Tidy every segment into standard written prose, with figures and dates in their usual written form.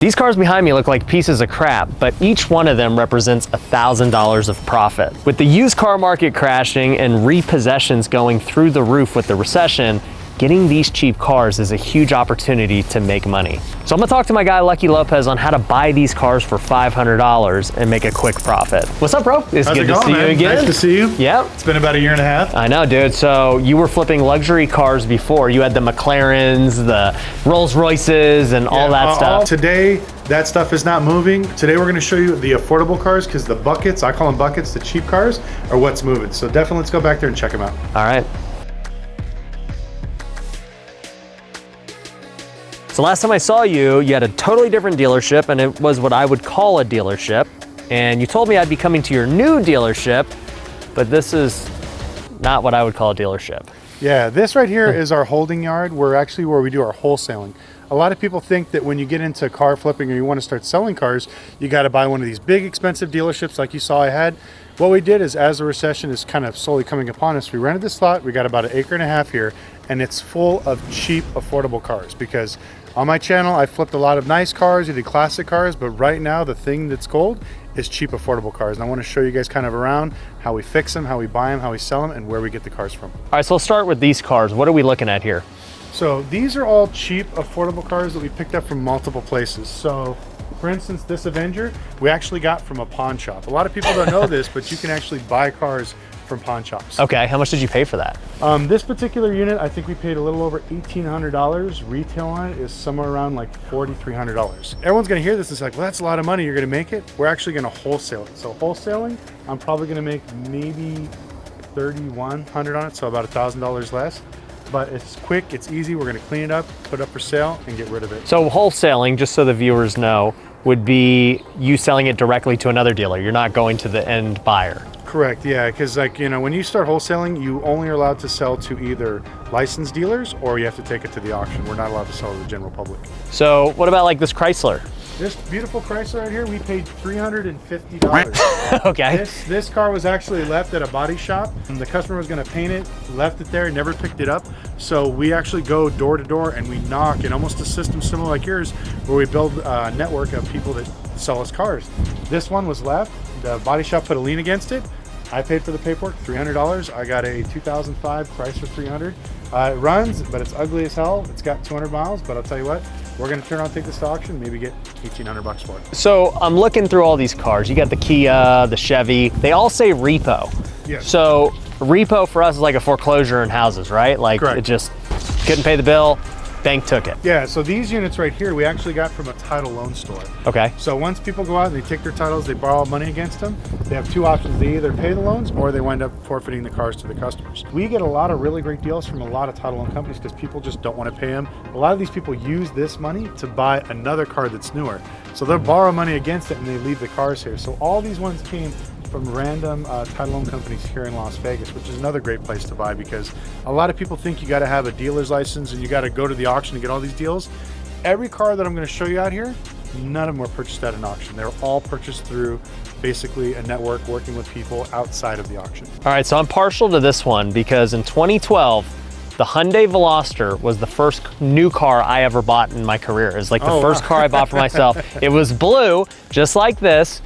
These cars behind me look like pieces of crap, but each one of them represents $1,000 of profit. With the used car market crashing and repossessions going through the roof with the recession, getting these cheap cars is a huge opportunity to make money. So I'm gonna talk to my guy, Lucky Lopez, on how to buy these cars for $500 and make a quick profit. What's up, bro? It's good to see you again. Nice to see you. Yep. It's been about a year and a half. I know, dude. So you were flipping luxury cars before. You had the McLarens, the Rolls Royces, and all that stuff. Today, that stuff is not moving. Today, we're gonna show you the affordable cars because the buckets, I call them buckets, the cheap cars, are what's moving. So definitely let's go back there and check them out. All right. So last time I saw you, you had a totally different dealership, and it was what I would call a dealership. And you told me I'd be coming to your new dealership, but this is not what I would call a dealership. Yeah, this right here is our holding yard. We're actually where we do our wholesaling. A lot of people think that when you get into car flipping or you want to start selling cars, you got to buy one of these big expensive dealerships like you saw I had. What we did is, as the recession is kind of slowly coming upon us, we rented this lot. We got about 1.5 acres here, and it's full of cheap, affordable cars. Because on my channel, I flipped a lot of nice cars, I did classic cars, but right now the thing that's gold is cheap, affordable cars. And I want to show you guys kind of around how we fix them, how we buy them, how we sell them, and where we get the cars from. All right, so let's start with these cars. What are we looking at here? So these are all cheap, affordable cars that we picked up from multiple places. So for instance, this Avenger, we actually got from a pawn shop. A lot of people don't know this, but you can actually buy cars from pawn shops. Okay, how much did you pay for that? This particular unit, I think we paid a little over $1,800. Retail on it is somewhere around like $4,300. Everyone's gonna hear this and say, like, well, that's a lot of money, you're gonna make it. We're actually gonna wholesale it. So wholesaling, I'm probably gonna make maybe $3,100 on it, so about $1,000 less. But it's quick, it's easy, we're gonna clean it up, put it up for sale, and get rid of it. So wholesaling, just so the viewers know, would be you selling it directly to another dealer. You're not going to the end buyer. Correct, yeah, because like, you know, when you start wholesaling, you only are allowed to sell to either licensed dealers or you have to take it to the auction. We're not allowed to sell to the general public. So what about like this Chrysler? This beautiful Chrysler right here, we paid $350. Okay. This car was actually left at a body shop. The customer was gonna paint it, left it there, never picked it up. So we actually go door to door and we knock, and almost a system similar like yours, where we build a network of people that sell us cars. This one was left, the body shop put a lien against it. I paid for the paperwork, $300. I got a 2005 Chrysler 300. It runs, but it's ugly as hell. It's got 200 miles, but I'll tell you what, we're gonna turn around, take this to auction, maybe get $1,800 for it. So I'm looking through all these cars. You got the Kia, the Chevy. They all say repo. Yes. So repo for us is like a foreclosure in houses, right? Like Correct. It just couldn't pay the bill, bank took it. Yeah, so these units right here, we actually got from a title loan store. Okay. So once people go out and they take their titles, they borrow money against them, they have two options. They either pay the loans or they wind up forfeiting the cars to the customers. We get a lot of really great deals from a lot of title loan companies because people just don't want to pay them. A lot of these people use this money to buy another car that's newer. So they'll borrow money against it and they leave the cars here. So all these ones came from random title loan companies here in Las Vegas, which is another great place to buy because a lot of people think you got to have a dealer's license and you got to go to the auction to get all these deals. Every car that I'm going to show you out here, none of them were purchased at an auction. They're all purchased through basically a network working with people outside of the auction. All right, so I'm partial to this one because in 2012, the Hyundai Veloster was the first new car I ever bought in my career. It was like the first car I bought for myself. It was blue, just like this.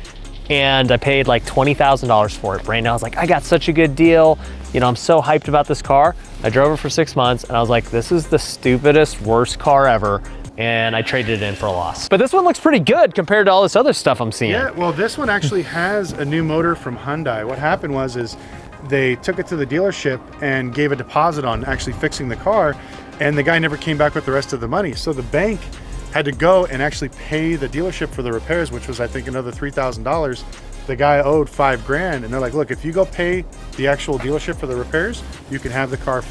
And I paid like $20,000 for it. Right now I was like, I got such a good deal. You know, I'm so hyped about this car. I drove it for 6 months and I was like, this is the stupidest, worst car ever. And I traded it in for a loss. But this one looks pretty good compared to all this other stuff I'm seeing. Yeah, well, this one actually has a new motor from Hyundai. What happened was they took it to the dealership and gave a deposit on actually fixing the car, and the guy never came back with the rest of the money. So the bank had to go and actually pay the dealership for the repairs, which was I think another $3,000. The guy owed $5,000, and they're like, look, if you go pay the actual dealership for the repairs, you can have the car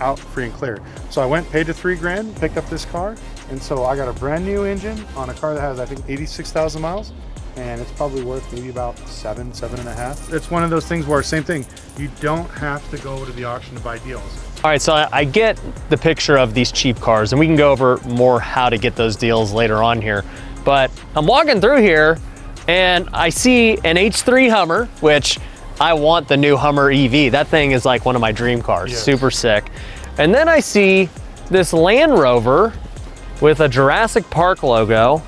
out free and clear. So I went, paid the $3,000, picked up this car, and so I got a brand new engine on a car that has I think 86,000 miles, and it's probably worth maybe about seven and a half. It's one of those things where, same thing, you don't have to go to the auction to buy deals. All right, so I get the picture of these cheap cars, and we can go over more how to get those deals later on here. But I'm walking through here, and I see an H3 Hummer, which I want the new Hummer EV. That thing is like one of my dream cars, yes. Super sick. And then I see this Land Rover with a Jurassic Park logo.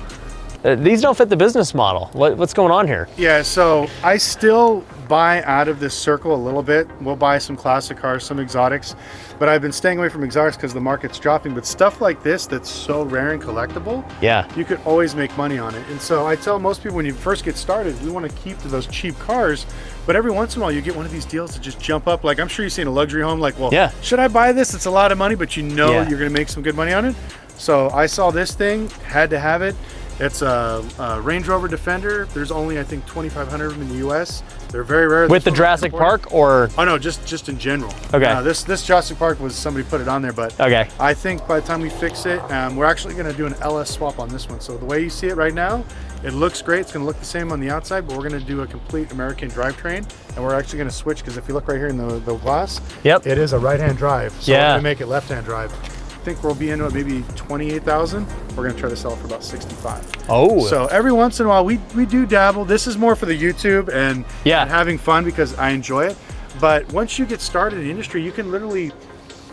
These don't fit the business model. What's going on here? Yeah, so I still buy out of this circle a little bit. We'll buy some classic cars, some exotics, but I've been staying away from exotics because the market's dropping. But stuff like this that's so rare and collectible, yeah, you could always make money on it. And so I tell most people when you first get started, we want to keep to those cheap cars, but every once in a while you get one of these deals that just jump up. Like I'm sure you've seen a luxury home, like, well, yeah, should I buy this? It's a lot of money, but you know yeah, you're gonna make some good money on it. So I saw this thing, had to have it. It's a Range Rover Defender. There's only, I think, 2,500 of them in the U.S. They're very rare. With the Jurassic Park, or? Oh no, just in general. Okay. This Jurassic Park was somebody put it on there, but okay. I think by the time we fix it, we're actually going to do an LS swap on this one. So the way you see it right now, it looks great. It's going to look the same on the outside, but we're going to do a complete American drivetrain, and we're actually going to switch because if you look right here in the glass, yep, it is a right-hand drive. So yeah, we're going to make it left-hand drive. I think we'll be into it maybe 28,000. We're gonna try to sell it for about 65. Oh. So every once in a while we do dabble. This is more for the YouTube and, yeah, and having fun because I enjoy it. But once you get started in the industry, you can literally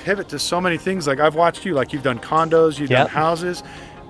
pivot to so many things. Like I've watched you, like you've done condos, you've done houses.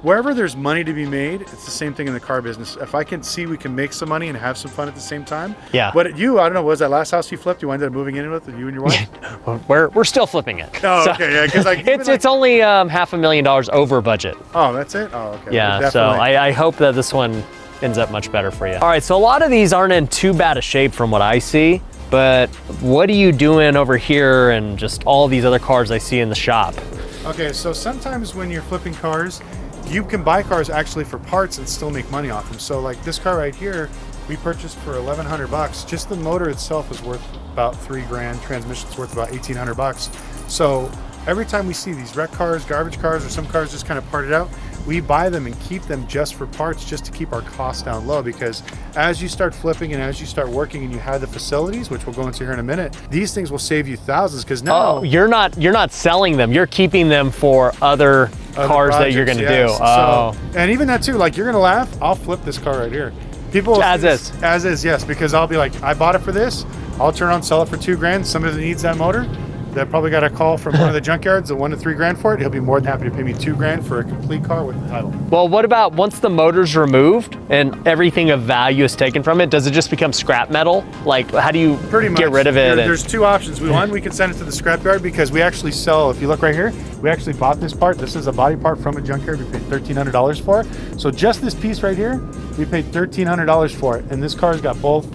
Wherever there's money to be made, it's the same thing in the car business. If I can see we can make some money and have some fun at the same time. Yeah. But I don't know, was that last house you flipped, you ended up moving in with you and your wife? we're still flipping it. Oh, so, okay, yeah, because like it's only $500,000 over budget. Oh, that's it? Oh, okay. Yeah, so I hope that this one ends up much better for you. All right, so a lot of these aren't in too bad a shape from what I see, but what are you doing over here and just all these other cars I see in the shop? Okay, so sometimes when you're flipping cars, you can buy cars actually for parts and still make money off them. So like this car right here, we purchased for $1,100. Just the motor itself is worth about $3,000. Transmission's worth about $1,800. So every time we see these wreck cars, garbage cars, or some cars just kind of parted out, we buy them and keep them just for parts, just to keep our costs down low. Because as you start flipping and as you start working and you have the facilities, which we'll go into here in a minute, these things will save you thousands. Because now you're not selling them, you're keeping them for other cars projects, that you're going to do. So, and even that too, like you're going to laugh, I'll flip this car right here. People as is, yes, because I'll be like, I bought it for this, I'll turn on, sell it for $2,000. Somebody that needs that motor, that probably got a call from one of the junkyards, that $1 to $3,000 for it, he'll be more than happy to pay me $2,000 for a complete car with the title. Well, what about once the motor's removed and everything of value is taken from it? Does it just become scrap metal? Like, how do you get rid of it? There's two options. One, we can send it to the scrapyard because we actually sell, if you look right here, we actually bought this part. This is a body part from a junkyard. We paid $1,300 for it. So just this piece right here, we paid $1,300 for it. And this car's got both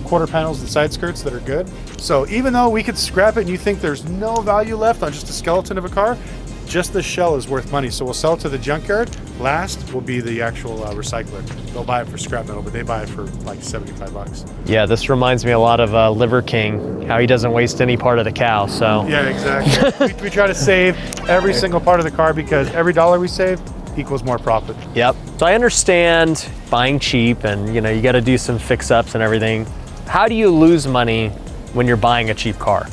quarter panels and side skirts that are good. So even though we could scrap it and you think there's no value left on just a skeleton of a car, just the shell is worth money. So we'll sell it to the junkyard. Last will be the actual recycler. They'll buy it for scrap metal, but they buy it for like $75. Yeah, this reminds me a lot of Liver King, how he doesn't waste any part of the cow. So yeah, exactly. we try to save every single part of the car because every dollar we save equals more profit. Yep. So I understand buying cheap and you got to do some fix-ups and everything. How do you lose money when you're buying a cheap car?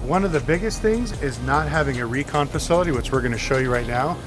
One of the biggest things is not having a Recon facility, which we're going to show you right now.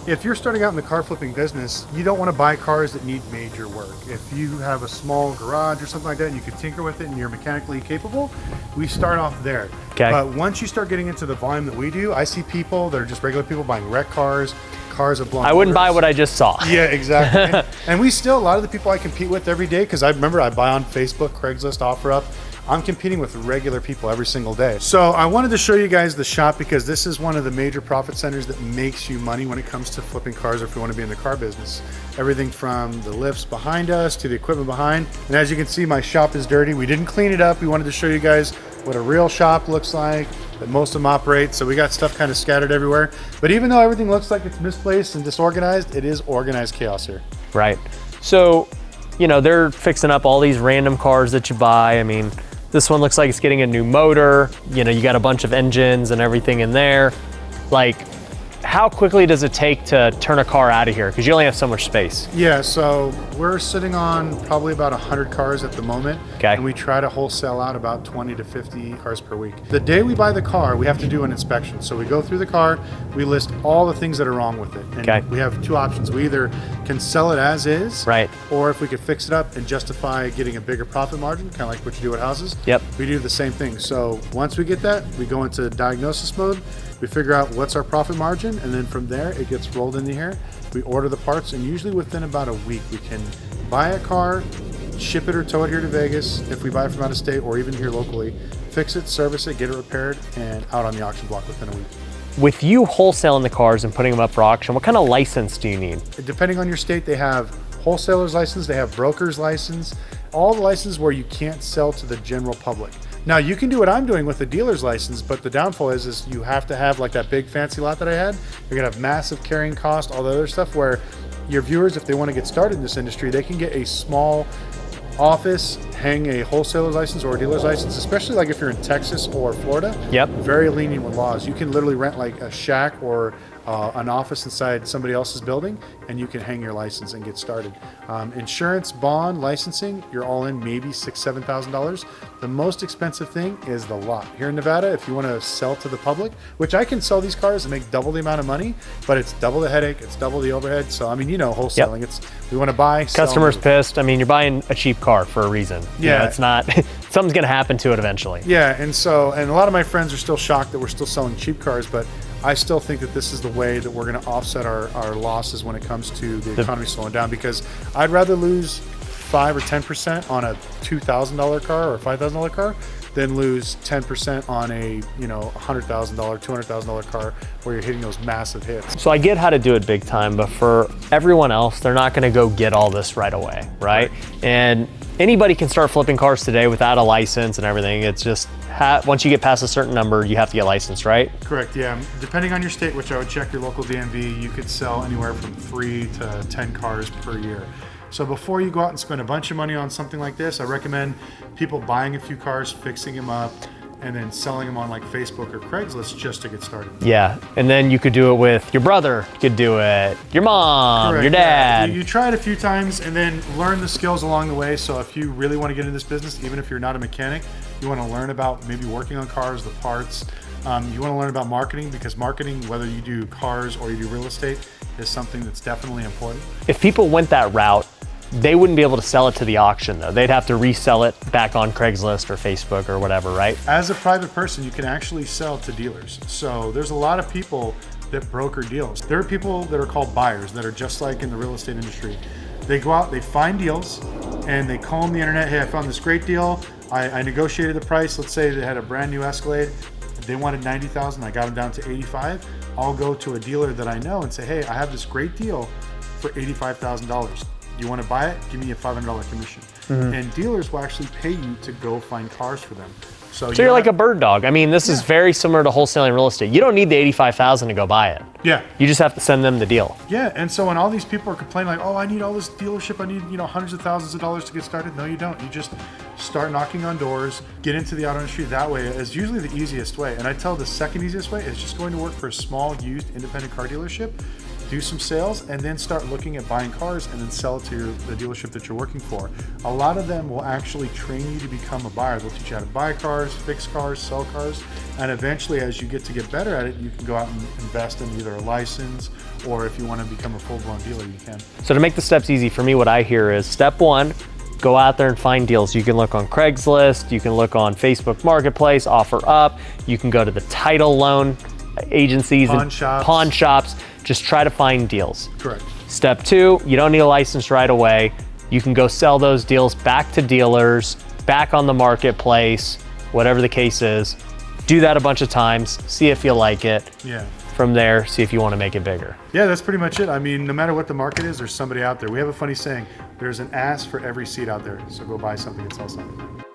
If you're starting out in the car flipping business, you don't want to buy cars that need major work. If you have a small garage or something like that and you can tinker with it and you're mechanically capable, we start off there. Okay. But once you start getting into the volume that we do, I see people that are just regular people buying wreck cars, cars have blown. I wouldn't buy what I just saw. Yeah, exactly. and we still, a lot of the people I compete with every day, because I remember I buy on Facebook, Craigslist, OfferUp. I'm competing with regular people every single day. So I wanted to show you guys the shop because this is one of the major profit centers that makes you money when it comes to flipping cars or if you want to be in the car business. Everything from the lifts behind us to the equipment behind. And as you can see, my shop is dirty. We didn't clean it up. We wanted to show you guys what a real shop looks like, that most of them operate. So we got stuff kind of scattered everywhere. But even though everything looks like it's misplaced and disorganized, it is organized chaos here. Right. So, they're fixing up all these random cars that you buy. I mean, this one looks like it's getting a new motor. You got a bunch of engines and everything in there. Like, how quickly does it take to turn a car out of here? Because you only have so much space. Yeah, so we're sitting on probably about 100 cars at the moment. Okay. And we try to wholesale out about 20 to 50 cars per week. The day we buy the car, we have to do an inspection. So we go through the car, we list all the things that are wrong with it. And okay. we have two options. We either can sell it as is, right, or if we could fix it up and justify getting a bigger profit margin, kind of like what you do at houses, yep, we do the same thing. So once we get that, we go into diagnosis mode. We figure out what's our profit margin, and then from there, it gets rolled into here. We order the parts, and usually within about a week, we can buy a car, ship it or tow it here to Vegas if we buy it from out of state or even here locally, fix it, service it, get it repaired, and out on the auction block within a week. With you wholesaling the cars and putting them up for auction, what kind of license do you need? Depending on your state, they have wholesaler's license, they have broker's license, all the licenses where you can't sell to the general public. Now you can do what I'm doing with the dealer's license, but the downfall is you have to have like that big fancy lot that I had. You're gonna have massive carrying cost, all the other stuff, where your viewers, if they want to get started in this industry, they can get a small office, hang a wholesaler's license or a dealer's license, especially like if you're in Texas or Florida. Yep. Very lenient with laws. You can literally rent like a shack or an office inside somebody else's building, and you can hang your license and get started. Insurance, bond, licensing, you're all in maybe $6,000, $7,000. The most expensive thing is the lot. Here in Nevada, if you want to sell to the public, which I can sell these cars and make double the amount of money, but it's double the headache, it's double the overhead. So I mean, you know, wholesaling. Yep. It's we want to buy. Customers pissed. I mean, you're buying a cheap car for a reason. Yeah, you know, it's not. Something's going to happen to it eventually. Yeah, and a lot of my friends are still shocked that we're still selling cheap cars, but I still think that this is the way that we're going to offset our losses when it comes to the economy slowing down, because I'd rather lose 5 or 10% on a $2,000 car or $5,000 car than lose 10% on a $100,000, $200,000 car where you're hitting those massive hits. So I get how to do it big time, but for everyone else, they're not going to go get all this right away, right? And anybody can start flipping cars today without a license and everything. It's just once you get past a certain number, you have to get licensed, right? Correct, yeah. Depending on your state, which I would check your local DMV, you could sell anywhere from 3 to 10 cars per year. So before you go out and spend a bunch of money on something like this, I recommend people buying a few cars, fixing them up, and then selling them on like Facebook or Craigslist just to get started. Yeah, and then you could do it with your brother, you could do it, your mom, correct, your dad. Yeah. You try it a few times and then learn the skills along the way. So if you really want to get into this business, even if you're not a mechanic, you want to learn about maybe working on cars, the parts. You want to learn about marketing, because marketing, whether you do cars or you do real estate, is something that's definitely important. If people went that route, they wouldn't be able to sell it to the auction though. They'd have to resell it back on Craigslist or Facebook or whatever, right? As a private person, you can actually sell to dealers. So there's a lot of people that broker deals. There are people that are called buyers that are just like in the real estate industry. They go out, they find deals, and they comb the internet. Hey, I found this great deal. I negotiated the price. Let's say they had a brand new Escalade. They wanted $90,000. I got them down to $85,000. I'll go to a dealer that I know and say, hey, I have this great deal for $85,000. You want to buy it? Give me a $500 commission. Mm-hmm. And dealers will actually pay you to go find cars for them. So you're like a bird dog. I mean, this is very similar to wholesaling real estate. You don't need the $85,000 to go buy it. Yeah. You just have to send them the deal. Yeah, and so when all these people are complaining like, oh, I need all this dealership, I need hundreds of thousands of dollars to get started. No, you don't. You just start knocking on doors, get into the auto industry that way is usually the easiest way. And I tell the second easiest way is just going to work for a small used independent car dealership, do some sales, and then start looking at buying cars and then sell it to the dealership that you're working for. A lot of them will actually train you to become a buyer. They'll teach you how to buy cars, fix cars, sell cars, and eventually as you get better at it, you can go out and invest in either a license, or if you want to become a full-blown dealer, you can. So to make the steps easy, for me, what I hear is step one, go out there and find deals. You can look on Craigslist, you can look on Facebook Marketplace, OfferUp, you can go to the title loan agencies and pawn shops. Just try to find deals. Correct. Step two, you don't need a license right away. You can go sell those deals back to dealers, back on the marketplace, whatever the case is. Do that a bunch of times, see if you like it. Yeah. From there, see if you want to make it bigger. Yeah, that's pretty much it. I mean, no matter what the market is, there's somebody out there. We have a funny saying, there's an ass for every seat out there. So go buy something and sell something.